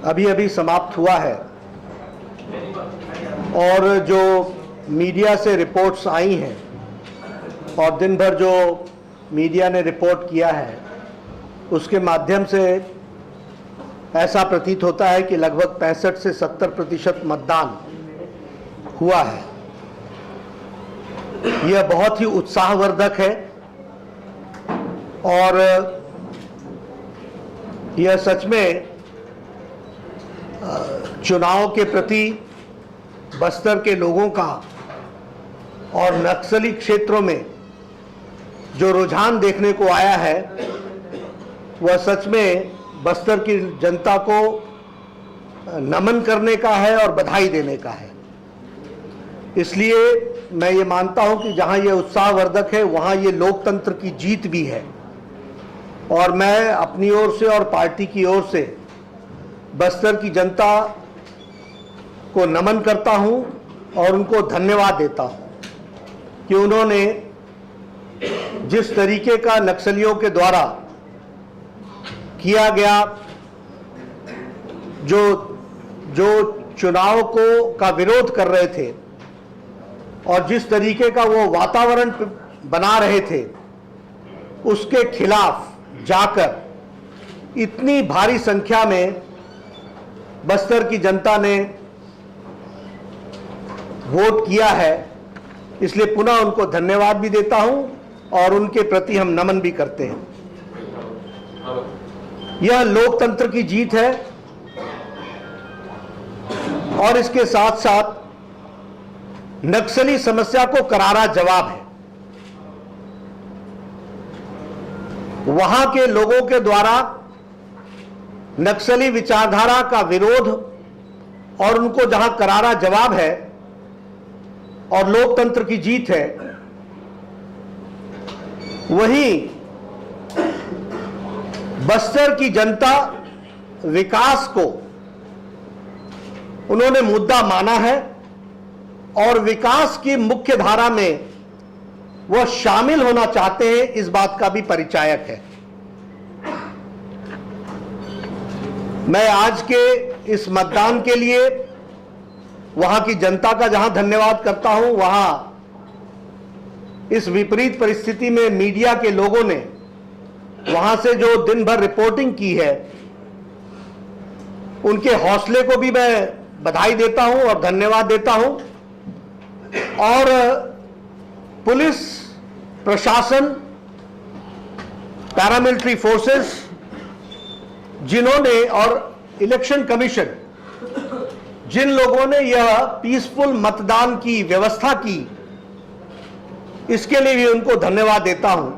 अभी अभी समाप्त हुआ है और जो मीडिया से रिपोर्ट्स आई हैं और दिन भर जो मीडिया ने रिपोर्ट किया है उसके माध्यम से ऐसा प्रतीत होता है कि लगभग 65 से 70% मतदान हुआ है। यह बहुत ही उत्साहवर्धक है और यह सच में चुनाव के प्रति बस्तर के लोगों का और नक्सली क्षेत्रों में जो रुझान देखने को आया है वह सच में बस्तर की जनता को नमन करने का है और बधाई देने का है। इसलिए मैं ये मानता हूं कि जहां ये उत्साहवर्धक है वहां ये लोकतंत्र की जीत भी है और मैं अपनी ओर से और पार्टी की ओर से बस्तर की जनता को नमन करता हूं और उनको धन्यवाद देता हूं कि उन्होंने जिस तरीके का नक्सलियों के द्वारा किया गया जो चुनाव का विरोध कर रहे थे और जिस तरीके का वो वातावरण बना रहे थे उसके खिलाफ जाकर इतनी भारी संख्या में बस्तर की जनता ने वोट किया है, इसलिए पुनः उनको धन्यवाद भी देता हूं और उनके प्रति हम नमन भी करते हैं। यह लोकतंत्र की जीत है और इसके साथ साथ नक्सली समस्या को करारा जवाब है। वहां के लोगों के द्वारा नक्सली विचारधारा का विरोध और उनको जहां करारा जवाब है और लोकतंत्र की जीत है, वहीं बस्तर की जनता विकास को उन्होंने मुद्दा माना है और विकास की मुख्य धारा में वह शामिल होना चाहते हैं, इस बात का भी परिचायक है। मैं आज के इस मतदान के लिए वहां की जनता का जहां धन्यवाद करता हूं, वहां इस विपरीत परिस्थिति में मीडिया के लोगों ने वहां से जो दिन भर रिपोर्टिंग की है उनके हौसले को भी मैं बधाई देता हूं और धन्यवाद देता हूं। और पुलिस प्रशासन, पैरामिलिट्री फोर्सेस जिन्होंने और इलेक्शन कमीशन जिन लोगों ने यह पीसफुल मतदान की व्यवस्था की, इसके लिए भी उनको धन्यवाद देता हूं।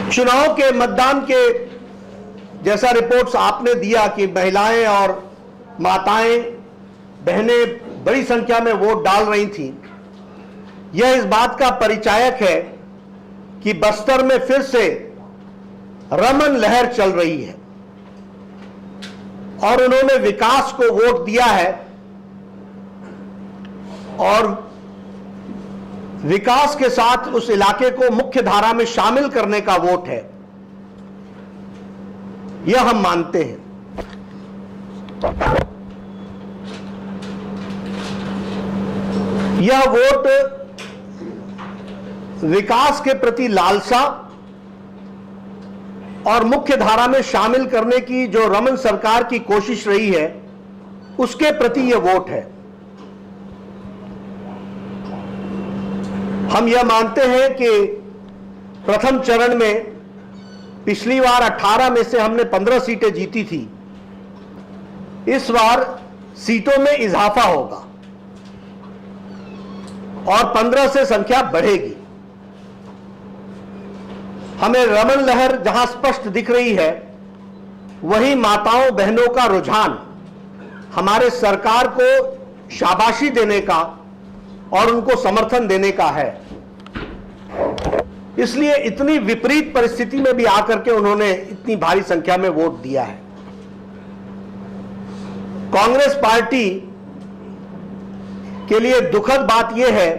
चुनाव के मतदान के जैसा रिपोर्ट्स आपने दिया कि महिलाएं और माताएं बहनें बड़ी संख्या में वोट डाल रही थीं, यह इस बात का परिचायक है कि बस्तर में फिर से रमन लहर चल रही है और उन्होंने विकास को वोट दिया है और विकास के साथ उस इलाके को मुख्य धारा में शामिल करने का वोट है, यह हम मानते हैं। यह वोट विकास के प्रति लालसा और मुख्य धारा में शामिल करने की जो रमन सरकार की कोशिश रही है उसके प्रति यह वोट है। हम यह मानते हैं कि प्रथम चरण में पिछली बार 18 में से हमने 15 सीटें जीती थी, इस बार सीटों में इजाफा होगा और 15 से संख्या बढ़ेगी। हमें रमन लहर जहां स्पष्ट दिख रही है, वहीं माताओं बहनों का रुझान हमारे सरकार को शाबाशी देने का और उनको समर्थन देने का है। इसलिए इतनी विपरीत परिस्थिति में भी आकर के उन्होंने इतनी भारी संख्या में वोट दिया है। कांग्रेस पार्टी के लिए दुखद बात यह है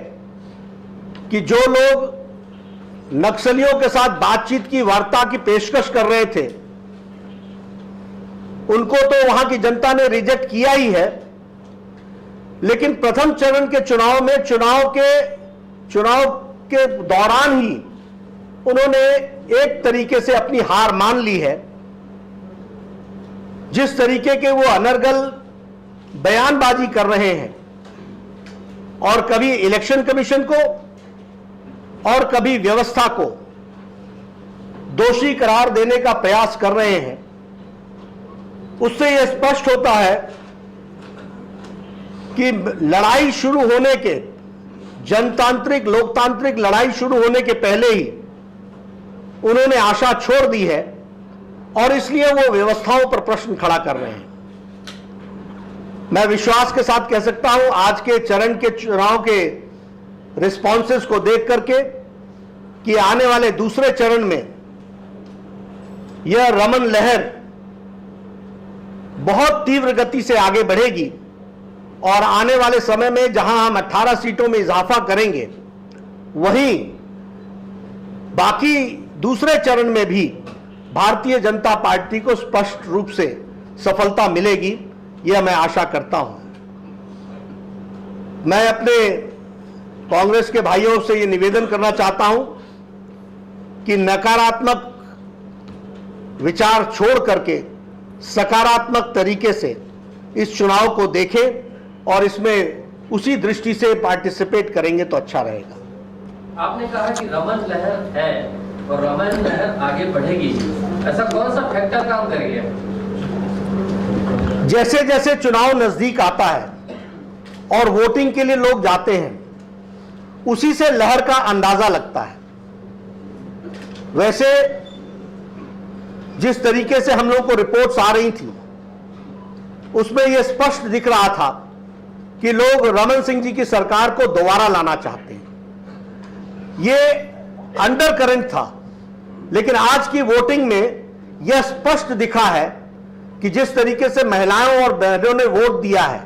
कि जो लोग नक्सलियों के साथ बातचीत की, वार्ता की पेशकश कर रहे थे, उनको तो वहां की जनता ने रिजेक्ट किया ही है। लेकिन प्रथम चरण के चुनाव में चुनाव के दौरान ही उन्होंने एक तरीके से अपनी हार मान ली है। जिस तरीके के वो अनर्गल बयानबाजी कर रहे हैं और कभी इलेक्शन कमीशन को और कभी व्यवस्था को दोषी करार देने का प्रयास कर रहे हैं, उससे यह स्पष्ट होता है कि लड़ाई शुरू होने के, जनतांत्रिक लोकतांत्रिक लड़ाई शुरू होने के पहले ही उन्होंने आशा छोड़ दी है और इसलिए वो व्यवस्थाओं पर प्रश्न खड़ा कर रहे हैं। मैं विश्वास के साथ कह सकता हूं, आज के चरण के चुनाव के रिस्पॉन्सेस को देख करके, कि आने वाले दूसरे चरण में यह रमन लहर बहुत तीव्र गति से आगे बढ़ेगी और आने वाले समय में जहां हम 18 सीटों में इजाफा करेंगे, वहीं बाकी दूसरे चरण में भी भारतीय जनता पार्टी को स्पष्ट रूप से सफलता मिलेगी, यह मैं आशा करता हूं। मैं अपने कांग्रेस के भाइयों से यह निवेदन करना चाहता हूं कि नकारात्मक विचार छोड़ करके सकारात्मक तरीके से इस चुनाव को देखें और इसमें उसी दृष्टि से पार्टिसिपेट करेंगे तो अच्छा रहेगा। आपने कहा कि रमन लहर है और रमन लहर आगे बढ़ेगी, ऐसा कौन सा फैक्टर काम करेगा? जैसे जैसे चुनाव नजदीक आता है और वोटिंग के लिए लोग जाते हैं, उसी से लहर का अंदाजा लगता है। वैसे जिस तरीके से हम लोग को रिपोर्ट्स आ रही थी, उसमें यह स्पष्ट दिख रहा था कि लोग रमन सिंह जी की सरकार को दोबारा लाना चाहते हैं। यह अंडर करंट था, लेकिन आज की वोटिंग में यह स्पष्ट दिखा है कि जिस तरीके से महिलाओं और बहनों ने वोट दिया है,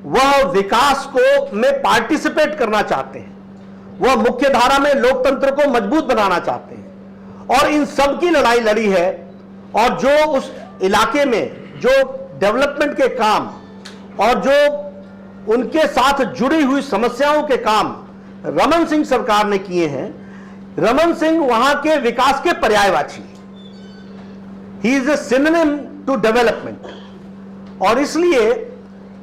वह विकास को में पार्टिसिपेट करना चाहते हैं, वह मुख्य धारा में लोकतंत्र को मजबूत बनाना चाहते हैं और इन सब की लड़ाई लड़ी है। और जो उस इलाके में जो डेवलपमेंट के काम और जो उनके साथ जुड़ी हुई समस्याओं के काम रमन सिंह सरकार ने किए हैं, रमन सिंह वहां के विकास के पर्यायवाची, he is a synonym to development. और इसलिए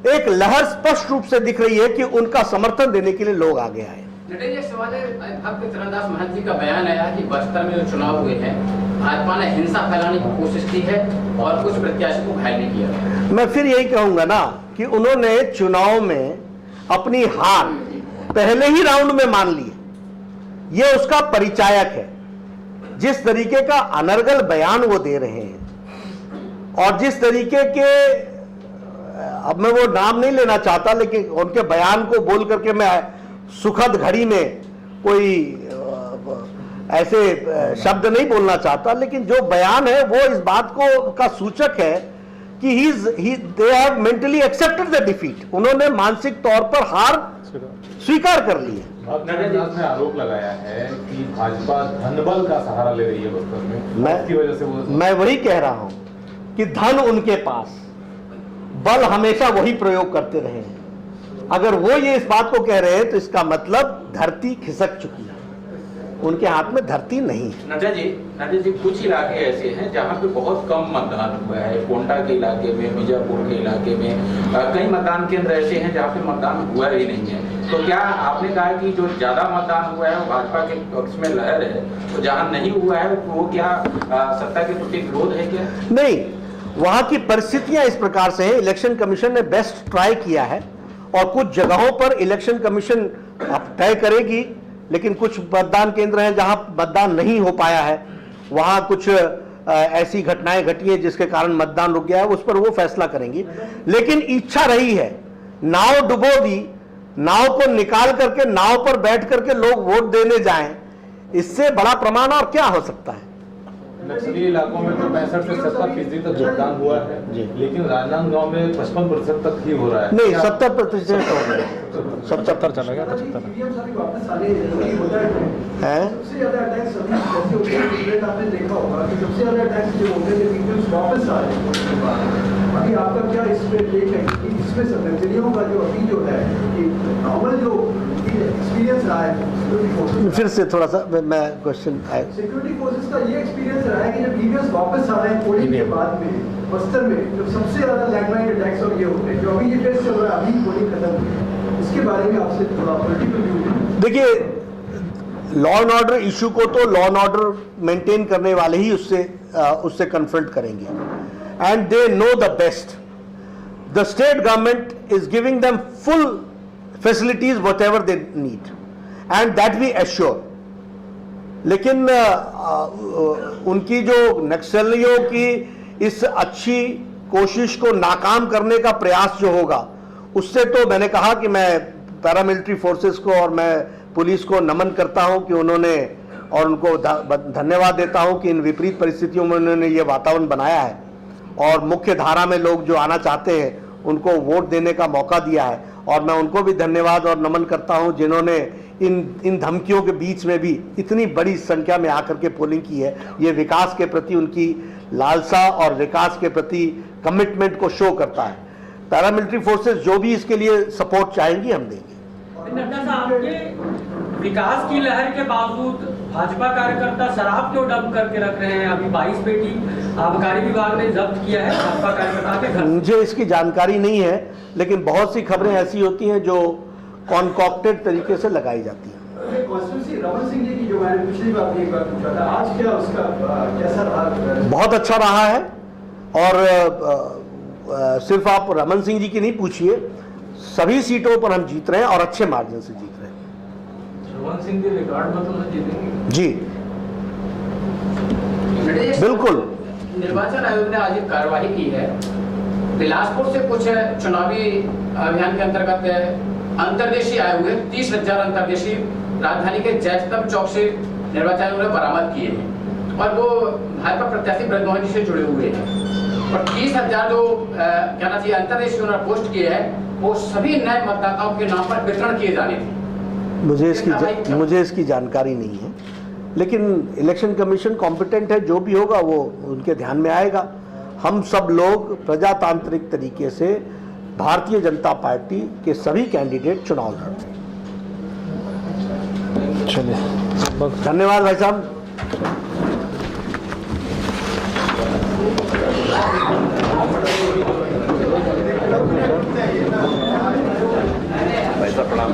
एक लहर स्पष्ट रूप से दिख रही है कि उनका समर्थन देने के लिए लोग आगे आए। सवाल है, भक्त चरणदास महंत जी का बयान आया कि बस्तर में जो चुनाव हुए हैं, भाजपा ने हिंसा फैलाने की कोशिश की है और कुछ प्रत्याशी को घायल नहीं किया। मैं फिर यही कहूंगा ना कि उन्होंने चुनाव में अपनी हार पहले ही राउंड में मान ली, यह उसका परिचायक है। जिस तरीके का अनर्गल बयान वो दे रहे हैं और जिस तरीके के, अब मैं वो नाम नहीं लेना चाहता, लेकिन उनके बयान को बोल करके मैं सुखद घड़ी में कोई ऐसे शब्द नहीं बोलना चाहता, लेकिन जो बयान है वो इस बात को का सूचक है कि they have mentally accepted the defeat. उन्होंने मानसिक तौर पर हार स्वीकार कर ली है। आपने आरोप लगाया है कि भाजपा धनबल का सहारा ले रही है बस्तर में, इसकी वजह से मैं वही कह रहा हूं कि धन उनके पास, बल हमेशा वही प्रयोग करते रहे हैं। अगर वो ये इस बात को कह रहे हैं तो इसका मतलब धरती खिसक चुकी है, उनके हाथ में धरती नहीं है। नड्डा जी कुछ इलाके ऐसे हैं जहां पे बहुत कम मतदान हुआ है। कोंटा के इलाके में, बीजापुर के इलाके में कई मतदान केंद्र ऐसे हैं जहां पे मतदान हुआ ही नहीं है। तो क्या आपने कहा कि जो ज्यादा मतदान हुआ है वो भाजपा के पक्ष में लहर है, तो जहां नहीं हुआ है वो क्या सत्ता के प्रति विरोध है क्या? नहीं, वहां की परिस्थितियां इस प्रकार से है। इलेक्शन कमीशन ने बेस्ट ट्राई किया है और कुछ जगहों पर इलेक्शन कमीशन अब तय करेगी, लेकिन कुछ मतदान केंद्र हैं जहां मतदान नहीं हो पाया है, वहां कुछ ऐसी घटनाएं घटी है जिसके कारण मतदान रुक गया है, उस पर वो फैसला करेंगी। लेकिन इच्छा रही है, नाव डुबो दी, नाव को निकाल करके नाव पर बैठ करके लोग वोट देने जाएं, इससे बड़ा प्रमाण और क्या हो सकता है। नक्सली इलाकों में तो 65 से 70% तक मतदान हुआ है, लेकिन राजनांदगांव में 55% तक ही हो रहा है। नहीं, 70% हो गया, 70 चला गया, 75। हैं। सबसे ज्यादा अटैक्स अभी जैसे होते हैं इंटरनेट आपने देखा होगा कि सबसे ज्यादा अटैक्स जो होते हैं वीडियोस वापस आ रहे हैं उसके बाद। अभी आपका क्या इस पे टेक है कि इसमें सब नक्सलियों का जो अभी जो है कि नॉर्मल जो एक्सपीरियंस रहा है सिक्योरिटी फोर्सेस, फिर से थोड़ा सा मैं क्वेश्चन आए। सिक्योरिटी फोर्सेस का ये एक्सपीरियंस रहा है कि जब वीडियोस वापस आ रहे हैं पोलिंग के बाद में बस्तर में जब सबसे ज्यादा लैंडमाइन अटैक्स और ये होते हैं जो अभी ये फेस चल रहा है, अभी पोलिंग खत्म हुई है, इसके बारे में आपसे थोड़ा पॉलिटिकल व्यू। देखिए, लॉ एंड ऑर्डर इशू को तो लॉ एंड ऑर्डर मेंटेन करने वाले ही उससे कन्फ्रंट करेंगे and they know the best. The state government is giving them full facilities whatever they need and that we assure. लेकिन उनकी जो नक्सलियों की इस अच्छी कोशिश को नाकाम करने का प्रयास जो होगा, उससे तो मैंने कहा कि मैं पैरामिलिट्री फोर्सेस को और मैं पुलिस को नमन करता हूं कि उन्होंने, और उनको धन्यवाद देता हूं कि इन विपरीत परिस्थितियों में उन्होंने ये वातावरण बनाया है और मुख्य धारा में लोग जो आना चाहते हैं उनको वोट देने का मौका दिया है। और मैं उनको भी धन्यवाद और नमन करता हूं जिन्होंने इन धमकियों के बीच में भी इतनी बड़ी संख्या में आकर के पोलिंग की है। ये विकास के प्रति उनकी लालसा और विकास के प्रति कमिटमेंट को शो करता है। पैरामिलिट्री फोर्सेस जो भी इसके लिए सपोर्ट चाहेंगी हम देंगे। नड्डा साहब, ये विकास की लहर के बावजूद भाजपा कार्यकर्ता शराब क्यों डंप करके रख रहे हैं? अभी 22 पेटी आबकारी विभाग ने जब्त किया है भाजपा कार्यकर्ता के घर। मुझे इसकी जानकारी नहीं है, लेकिन बहुत सी खबरें ऐसी होती हैं जो कॉन्कॉक्टेड तरीके से लगाई जाती हैं। कॉन्स्टिट्यूंसी रमन सिंह जी की जो मैंने पिछली बार भी एक बार पूछा था, आज क्या उसका कैसा रहा? बहुत अच्छा रहा है। और सिर्फ आप रमन सिंह जी की नहीं पूछिए, सभी सीटों पर हम जीत रहे हैं और अच्छे मार्जिन से जीत रहे हैं। रमन सिंह के रिकॉर्ड मतों से जीतेंगे जी बिल्कुल। निर्वाचन आयोग ने आज एक कार्रवाई की है। बिलासपुर से कुछ चुनावी अभियान के अंतर्गत अंतर्देशीय आए हुए 30,000 अंतर्देशीय राजधानी के जयस्तंभ चौक से निर्वाचन आयोग ने बरामद किए हैं और वो भाजपा प्रत्याशी ब्रजमोहन जी से जुड़े हुए हैं। और 30,000 जो कहना चाहिए अंतर्देशीय उन्होंने पोस्ट किए हैं, वो सभी नए मतदाताओं के नाम पर वितरण किए जाने थे। मुझे इसकी जानकारी नहीं है, लेकिन इलेक्शन कमीशन कॉम्पिटेंट है, जो भी होगा वो उनके ध्यान में आएगा। हम सब लोग प्रजातांत्रिक तरीके से भारतीय जनता पार्टी के सभी कैंडिडेट चुनाव लड़ते हैं। चलिए, धन्यवाद भाई साहब। पैसा पड़ा